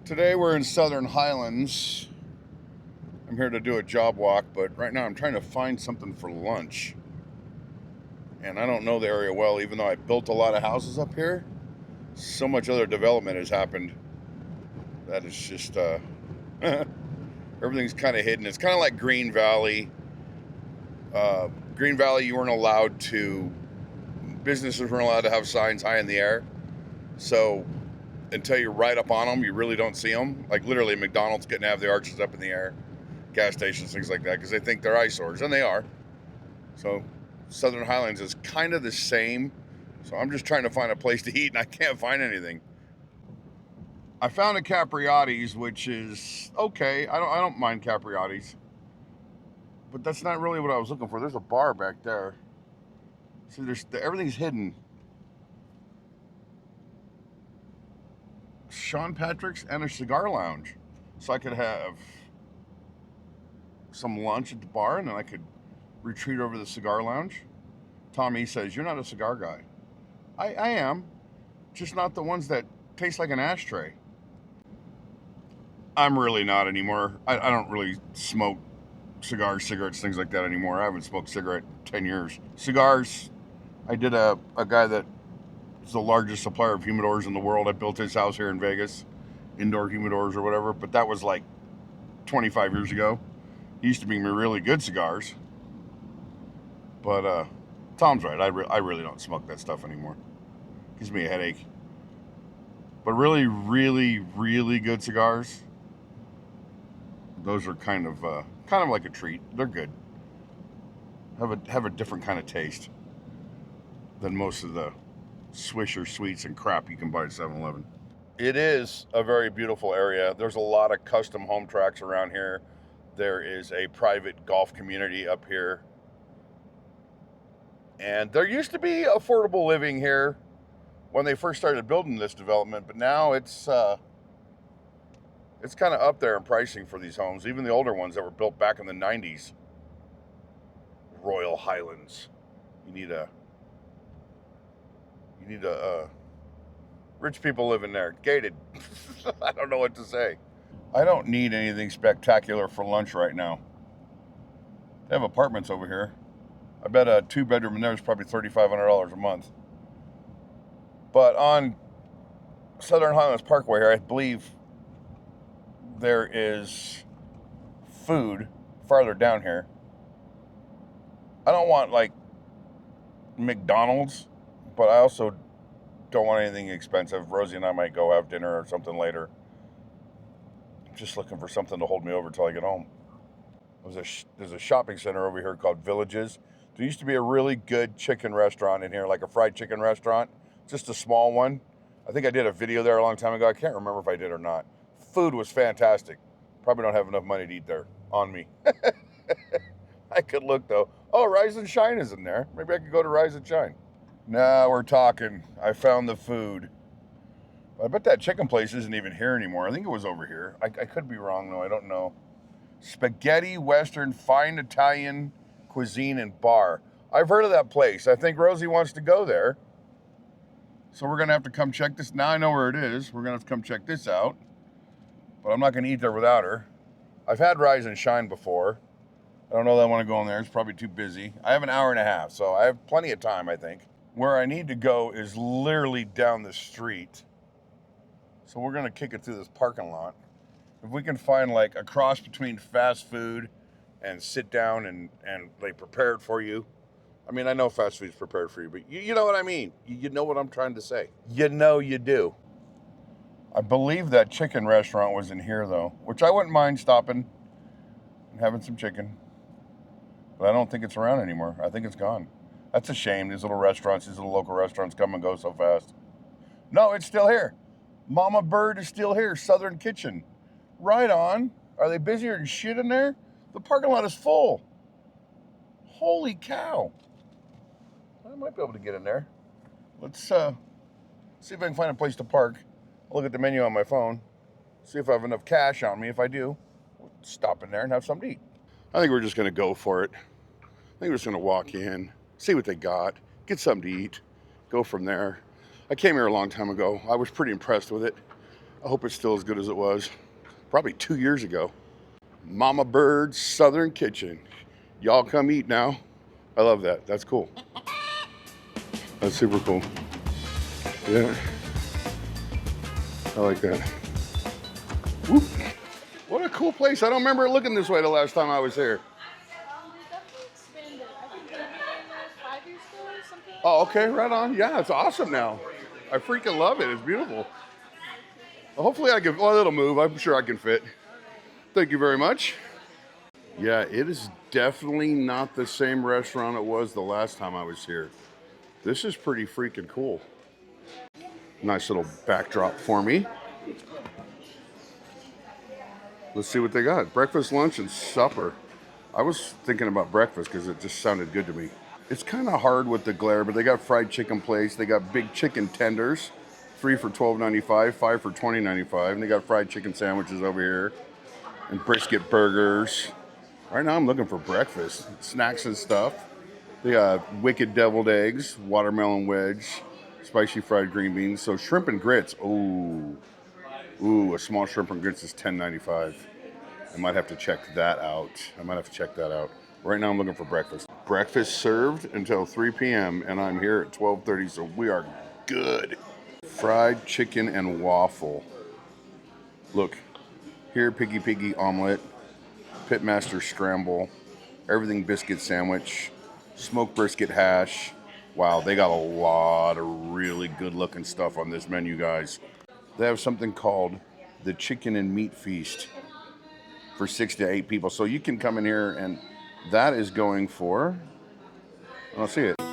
Today we're in Southern Highlands. I'm here to do a job walk, but right now I'm trying to find something for lunch. And I don't know the area well, even though I built a lot of houses up here. So much other development has happened that it's just, everything's kind of hidden. It's kind of like Green Valley. Green Valley, businesses weren't allowed to have signs high in the air. So until you're right up on them, you really don't see them. Like literally McDonald's getting to have the arches up in the air. Gas stations, things like that, because they think they're eyesores, and they are. So Southern Highlands is kind of the same. So I'm just trying to find a place to eat, and I can't find anything. I found a Capriati's, which is okay. I don't mind Capriati's, but that's not really what I was looking for. There's a bar back there. See, everything's hidden. Sean Patrick's and a cigar lounge, so I could have some lunch at the bar, and then I could retreat over to the cigar lounge. Tommy says, "You're not a cigar guy." I am, just not the ones that taste like an ashtray. I'm really not anymore. I don't really smoke cigars, cigarettes, things like that anymore. I haven't smoked a cigarette in 10 years. Cigars, I did a guy that is the largest supplier of humidors in the world. I built his house here in Vegas, indoor humidors or whatever, but that was like 25 years ago. He used to bring me really good cigars. But Tom's right. I really don't smoke that stuff anymore. Gives me a headache. But really, really, really good cigars, those are kind of like a treat. They're good. Have a different kind of taste than most of the Swisher sweets and crap you can buy at 7-Eleven. It is a very beautiful area. There's a lot of custom home tracks around here. There is a private golf community up here. And there used to be affordable living here when they first started building this development, but now it's kind of up there in pricing for these homes, even the older ones that were built back in the 90s. Royal Highlands. You need a rich people living there. Gated. I don't know what to say. I don't need anything spectacular for lunch right now. They have apartments over here. I bet a 2-bedroom in there is probably $3,500 a month. But on Southern Highlands Parkway here, I believe there is food farther down here. I don't want like McDonald's, but I also don't want anything expensive. Rosie and I might go have dinner or something later. I'm just looking for something to hold me over till I get home. There's a shopping center over here called Villages. There used to be a really good chicken restaurant in here, like a fried chicken restaurant, just a small one. I think I did a video there a long time ago. I can't remember if I did or not. Food was fantastic. Probably don't have enough money to eat there on me. I could look though. Oh, Rise and Shine is in there. Maybe I could go to Rise and Shine. Now we're talking. I found the food. I bet that chicken place isn't even here anymore. I think it was over here. I could be wrong though. I don't know. Spaghetti Western Fine Italian Cuisine and Bar. I've heard of that place. I think Rosie wants to go there. So we're going to have to come check this. Now I know where it is. We're going to have to come check this out. But I'm not going to eat there without her. I've had Rise and Shine before. I don't know that I want to go in there. It's probably too busy. I have an hour and a half, so I have plenty of time, I think. Where I need to go is literally down the street. So we're going to kick it through this parking lot. If we can find like a cross between fast food and sit down and they prepare it for you. I mean, I know fast food's prepared for you, but you know what I mean. You know what I'm trying to say. You know you do. I believe that chicken restaurant was in here though, which I wouldn't mind stopping and having some chicken. But I don't think it's around anymore. I think it's gone. That's a shame. These little restaurants, these little local restaurants come and go so fast. No, it's still here. Mama Bird is still here. Southern Kitchen. Right on. Are they busier than shit in there? The parking lot is full. Holy cow. I might be able to get in there. Let's see if I can find a place to park. I'll look at the menu on my phone. See if I have enough cash on me. If I do, we'll stop in there and have something to eat. I think we're just going to go for it. I think we're just going to walk in, see what they got, get something to eat, go from there. I came here a long time ago. I was pretty impressed with it. I hope it's still as good as it was probably 2 years ago. Mama Bird's Southern Kitchen. Y'all come eat now. I love that. That's cool. That's super cool. Yeah. I like that. Whoop. What a cool place. I don't remember it looking this way the last time I was here. We definitely expanded. I think maybe 5 years ago or something. Oh, okay, right on. Yeah, it's awesome now. I freaking love it. It's beautiful. Well, hopefully I can, well, it'll move. I'm sure I can fit. Thank you very much. Yeah, it is definitely not the same restaurant it was the last time I was here. This is pretty freaking cool. Nice little backdrop for me. Let's see what they got. Breakfast, lunch, and supper. I was thinking about breakfast because it just sounded good to me. It's kind of hard with the glare, but they got fried chicken plates. They got big chicken tenders, 3 for $12.95, 5 for $20.95. And they got fried chicken sandwiches over here and brisket burgers. Right now I'm looking for breakfast, snacks and stuff. They got wicked deviled eggs, watermelon wedge, spicy fried green beans. So shrimp and grits. Ooh, a small shrimp and grits is $10.95. I might have to check that out. Right now I'm looking for breakfast. Breakfast served until 3 p.m. and I'm here at 12:30, so we are good. Fried chicken and waffle. Look, here, Piggy omelet, Pitmaster scramble, everything biscuit sandwich, smoked brisket hash. Wow, they got a lot of really good looking stuff on this menu, guys. They have something called the Chicken and Meat Feast for 6 to 8 people. So you can come in here and that is going for, I'll see it. All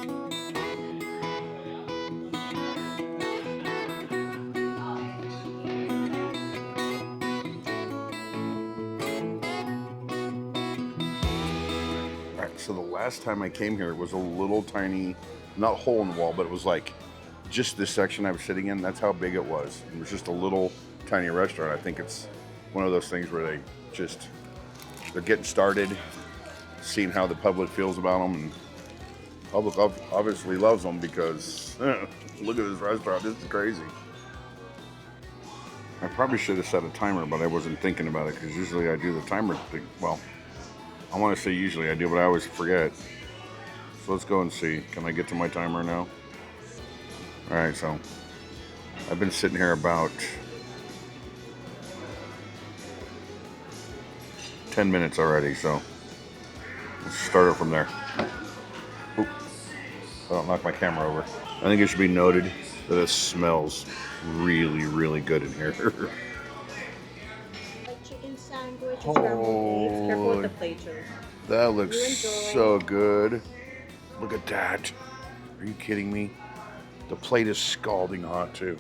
right, so the last time I came here, it was a little tiny, not hole in the wall, but it was like just this section I was sitting in. That's how big it was. It was just a little tiny restaurant. I think it's one of those things where they're getting started, seeing how the public feels about them, and public obviously loves them because look at this restaurant. This is crazy. I probably should have set a timer, but I wasn't thinking about it because usually I do the timer thing. Well, I want to say usually I do, but I always forget. So let's go and see. Can I get to my timer now? All right, so I've been sitting here about 10 minutes already, so let's start it from there. Oop, I don't knock my camera over. I think it should be noted that it smells really, really good in here. Chicken sandwich, scrambled eggs. Careful with the plate, Joe. That looks so good. Look at that. Are you kidding me? The plate is scalding hot too.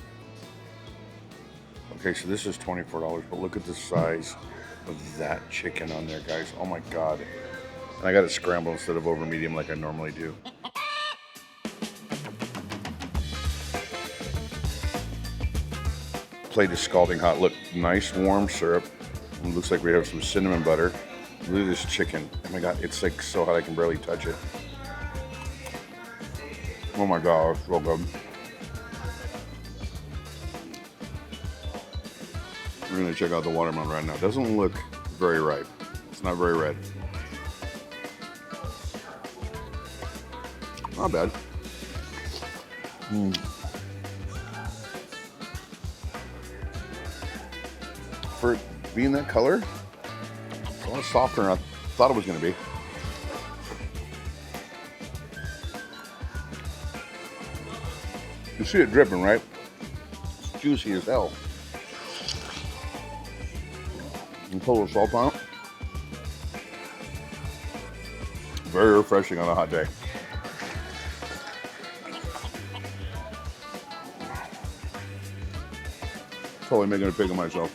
Okay, so this is $24, but look at the size of that chicken on there, guys. Oh my God. And I got it scrambled instead of over medium like I normally do. Plate is scalding hot. Look, nice warm syrup. It looks like we have some cinnamon butter. Look at this chicken. Oh my God, it's like so hot I can barely touch it. Oh my God, it's so good. We're gonna check out the watermelon right now. It doesn't look very ripe. It's not very red. Not bad. For it being that color, it's a lot softer than I thought it was gonna be. You see it dripping, right? It's juicy as hell. And put a little salt on it. Very refreshing on a hot day. Totally making a pig of myself.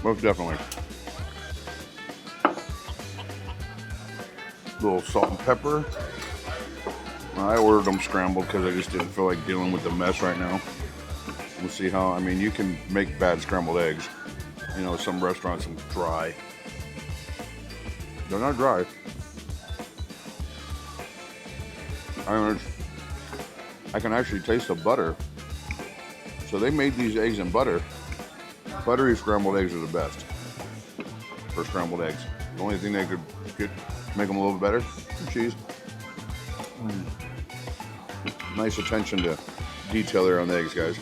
Most definitely. A little salt and pepper. I ordered them scrambled because I just didn't feel like dealing with the mess right now. We'll see how, I mean, you can make bad scrambled eggs. You know, some restaurants are dry. They're not dry. I can actually taste the butter. So they made these eggs in butter. Buttery scrambled eggs are the best for scrambled eggs. The only thing they could get make them a little bit better, some cheese. Nice attention to detail there on the eggs, guys.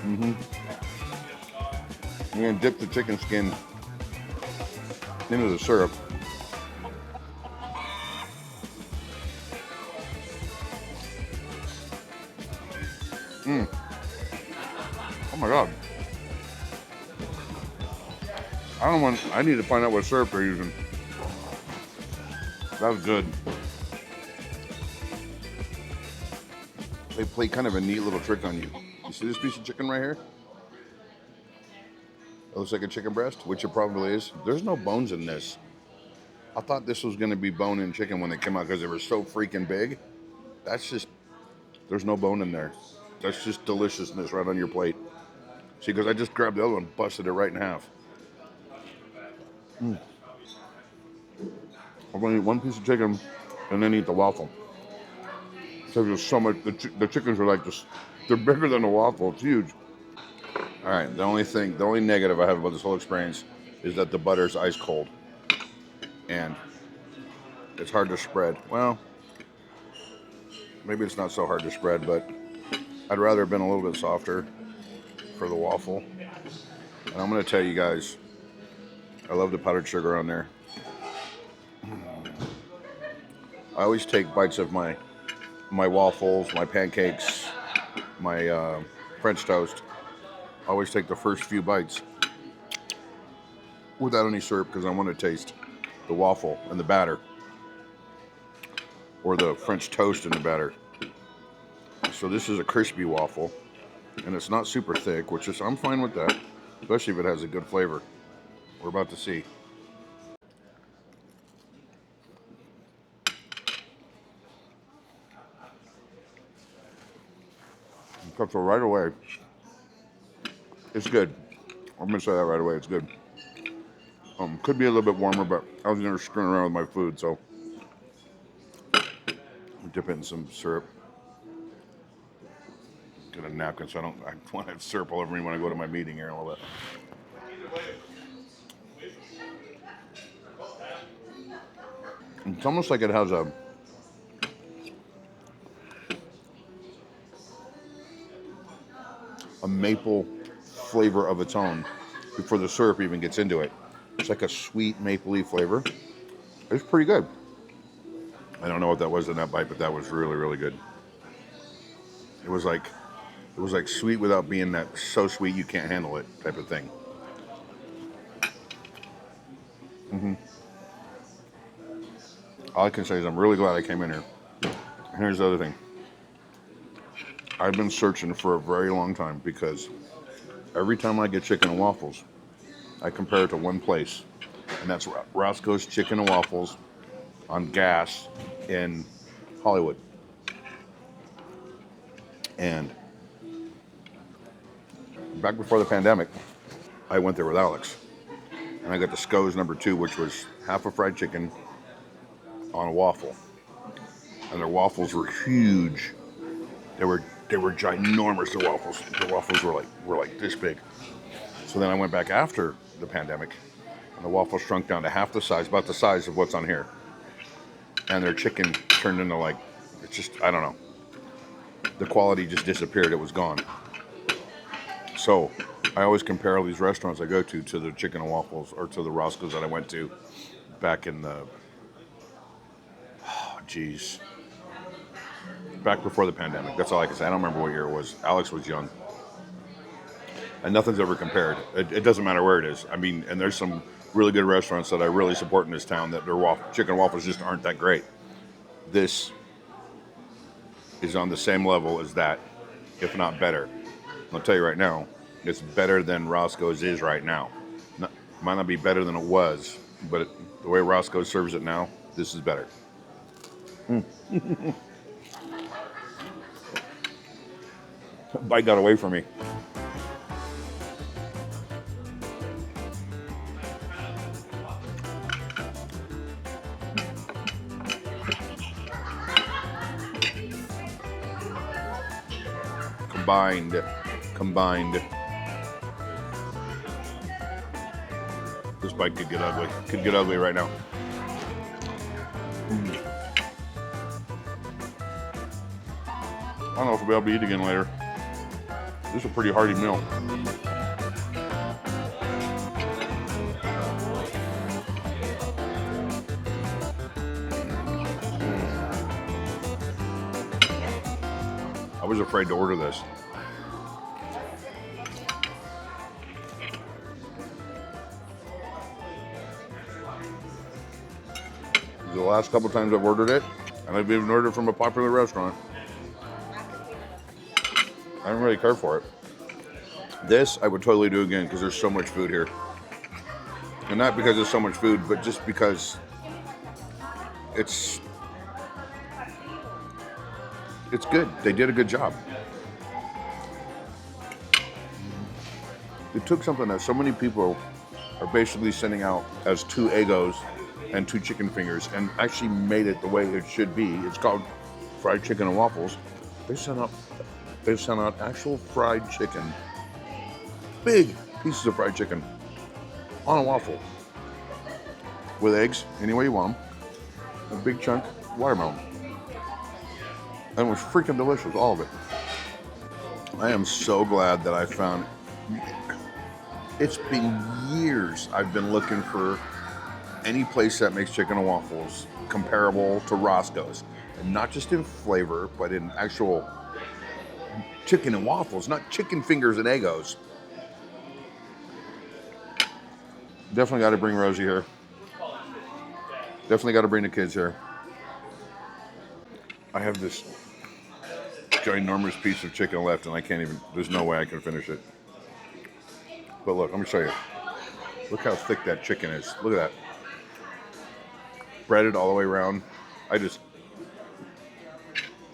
I'm gonna dip the chicken skin into the syrup. Oh my God. I need to find out what syrup they're using. That's good. They play kind of a neat little trick on you. You see this piece of chicken right here? It looks like a chicken breast, which it probably is. There's no bones in this. I thought this was gonna be bone-in chicken when they came out because they were so freaking big. That's just, there's no bone in there. That's just deliciousness right on your plate. See, because I just grabbed the other one, busted it right in half. I'm gonna eat one piece of chicken and then eat the waffle. So there's so much, the chickens are like this, they're bigger than a waffle, it's huge. All right, the only negative I have about this whole experience is that the butter's ice cold. And it's hard to spread. Well, maybe it's not so hard to spread, but I'd rather have been a little bit softer for the waffle. And I'm gonna tell you guys, I love the powdered sugar on there. I always take bites of my waffles, my pancakes, my French toast. I always take the first few bites without any syrup because I want to taste the waffle and the batter, or the French toast in the batter. So this is a crispy waffle, and it's not super thick, which is, I'm fine with that, especially if it has a good flavor. We're about to see. So right away, it's good. I'm gonna say that right away, it's good. Could be a little bit warmer, but I was never screwing around with my food, so dip it in some syrup. Get a napkin so I don't want to have syrup all over me when I go to my meeting here in a little bit. It's almost like it has a maple flavor of its own before the syrup even gets into it. It's like a sweet mapley flavor. It's pretty good. I don't know what that was in that bite, but that was really, really good. It was like sweet without being that so sweet you can't handle it type of thing. All I can say is I'm really glad I came in here. And here's the other thing. I've been searching for a very long time because every time I get chicken and waffles, I compare it to one place, and that's Roscoe's Chicken and Waffles on Gas in Hollywood. And back before the pandemic, I went there with Alex, and I got the Sco's #2, which was half a fried chicken on a waffle, and their waffles were huge. They were ginormous. The waffles were like this big. So then I went back after the pandemic, and the waffles shrunk down to half the size, about the size of what's on here. And their chicken turned into like, it's just, I don't know. The quality just disappeared. It was gone. So I always compare all these restaurants I go to the chicken and waffles, or to the Roscoe's that I went to back in the, back before the pandemic. That's all I can say. I don't remember what year it was. Alex was young. And nothing's ever compared. It doesn't matter where it is. I mean, and there's some really good restaurants that I really support in this town that their chicken and waffles just aren't that great. This is on the same level as that, if not better. I'll tell you right now, it's better than Roscoe's is right now. Might not be better than it was, but the way Roscoe serves it now, this is better. Bite got away from me. Combined. bite could get ugly. Could get ugly right now. I don't know if we'll be able to eat again later. This is a pretty hearty meal. I was afraid to order this. The last couple times I've ordered it, and I've even ordered from a popular restaurant. I don't really care for it. This I would totally do again because there's so much food here. And not because there's so much food, but just because it's good. They did a good job. They took something that so many people are basically sending out as 2 Eggos and 2 chicken fingers and actually made it the way it should be. It's called fried chicken and waffles. They sent out actual fried chicken, big pieces of fried chicken on a waffle with eggs, any way you want them, a big chunk watermelon. And it was freaking delicious, all of it. I am so glad that I found, it's been years I've been looking for any place that makes chicken and waffles comparable to Roscoe's. And not just in flavor, but in actual chicken and waffles, not chicken fingers and Eggos. Definitely got to bring Rosie here. Definitely got to bring the kids here. I have this ginormous piece of chicken left and I can't even, there's no way I can finish it. But look, let me show you. Look how thick that chicken is. Look at that. Breaded all the way around. The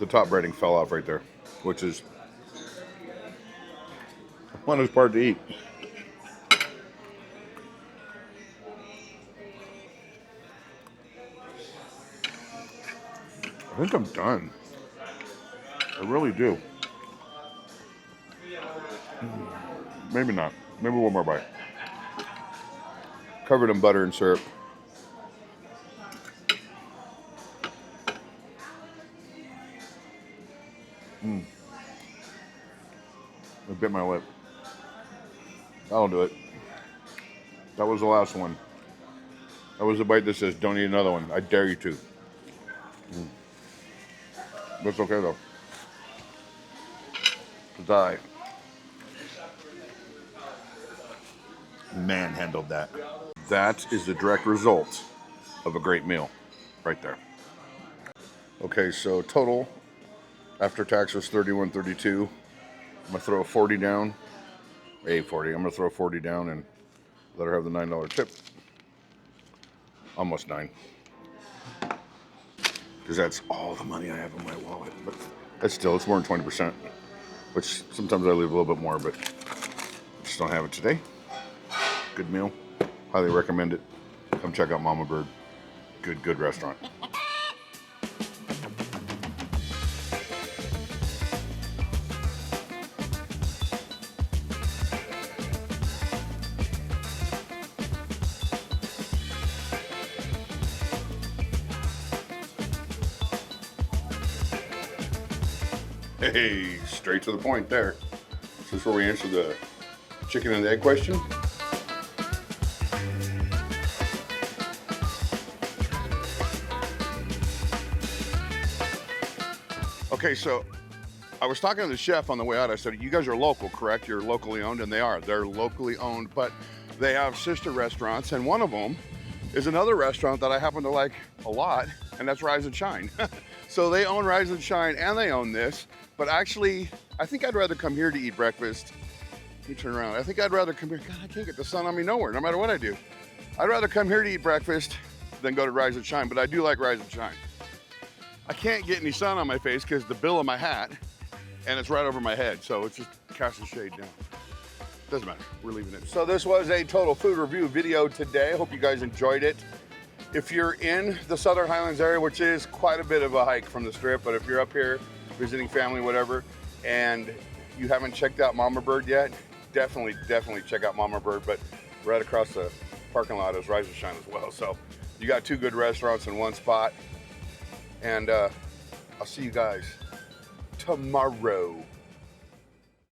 top breading fell off right there, which is one is part to eat. I think I'm done. I really do. Maybe not. Maybe one more bite. Covered in butter and syrup. I bit my lip. That'll do it. That was the last one. That was the bite that says, don't eat another one. I dare you to. That's okay though. Because I manhandled that. That is the direct result of a great meal right there. Okay, so total after tax was $31.32. I'm gonna throw a 40 down. I'm gonna throw 40 down and let her have the $9 tip. Almost 9. Because that's all the money I have in my wallet. But that's still, it's more than 20%. Which sometimes I leave a little bit more, but I just don't have it today. Good meal. Highly recommend it. Come check out Mama Bird. Good restaurant. Hey, straight to the point there. Is this where we answer the chicken and egg question? Okay, so I was talking to the chef on the way out. I said, you guys are local, correct? You're locally owned, and they are. They're locally owned, but they have sister restaurants, and one of them is another restaurant that I happen to like a lot, and that's Rise and Shine. So they own Rise and Shine, and they own this. But actually, I think I'd rather come here to eat breakfast. Let me turn around. I think I'd rather come here. God, I can't get the sun on me nowhere, no matter what I do. I'd rather come here to eat breakfast than go to Rise and Shine, but I do like Rise and Shine. I can't get any sun on my face because the bill of my hat, and it's right over my head, so it's just casting shade down. Doesn't matter, we're leaving it. So this was a total food review video today. I hope you guys enjoyed it. If you're in the Southern Highlands area, which is quite a bit of a hike from the Strip, but if you're up here visiting family, whatever, and you haven't checked out Mama Bird yet, definitely check out Mama Bird. But right across the parking lot is Rise and Shine as well. So you got 2 good restaurants in one spot. And I'll see you guys tomorrow.